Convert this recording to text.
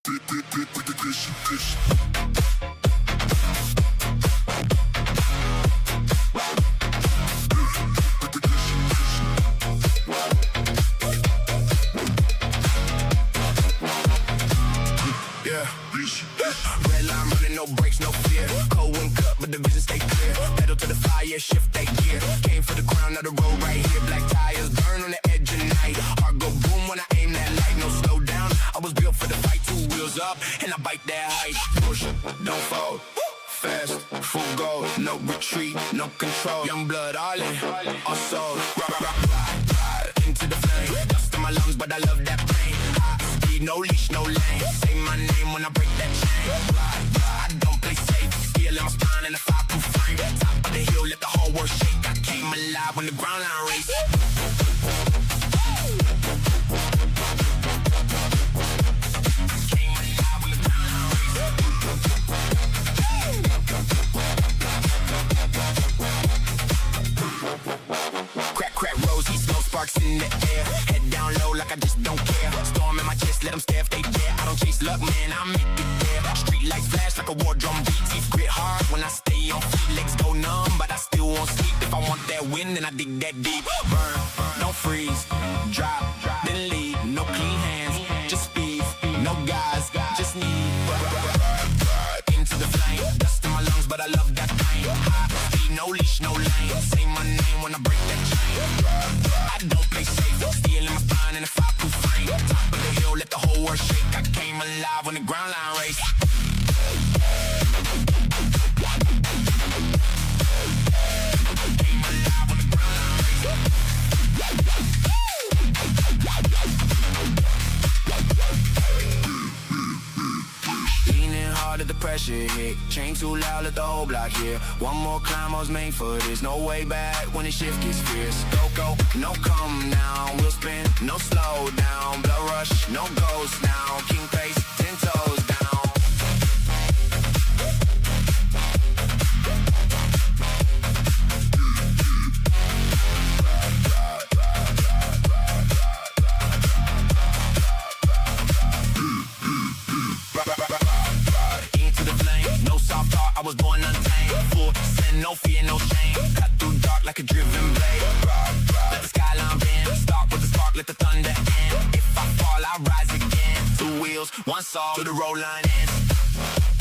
Red line running, no brakes, no fear. Cold wind cut, but the vision stay clear. Pedal to the fire, shift that gear. Came for the crown of the road right here. Black tires burn on the edge of night. Heart go boom when I aim that light. No slow down, I was built for the fight. 2 wheels up, and I bite that height. Push, don't fold. Fast, full goal, no retreat, no control. Young blood, all in, all soul. Ride into the flame. Dust in my lungs, but I love that pain. High speed, no leash, no lane. Say my name when I break that chain. I don't play safe. Steel in my spine and a fireproof frame. Top of the hill, let the whole world shake. I came alive when the ground line race. Sparks in the air, head down low like I just don't care. Storm in my chest, let them stare if they dare. I don't chase luck, man, I make it there. Street lights flash like a war drum beat. Teeth grit hard when I stay on feet. Legs go numb, but I still won't sleep. If I want that win, then I dig that deep. Burn, don't freeze, drop, then leave. No clean hands, just speed. No guys, just need. Into the flame, dust in my lungs, but I love that pain. High speed, no leash, no lane. Say my name when I break that chain. I don't play safe, steel in my spine and a fireproof frame. Top of the hill, let the whole world shake. I came alive when the ground line race. Came alive when the ground line race. Leaning hard at the pressure hit. Chain too loud, let the whole block hear. One more climb, I was made for this. No way back when the shift gets fierce. Go, no come down. We'll spin, no slow down. Blood rush, no ghost now. King pace, 10 toes down. Into the flame, no soft heart, I was born untamed. Full send, no fear, no shame. Cut through dark like a driven blade. Let the skyline bend, start with the spark, let the thunder end. If I fall, I rise again. 2 wheels, 1 soul, till the road line ends.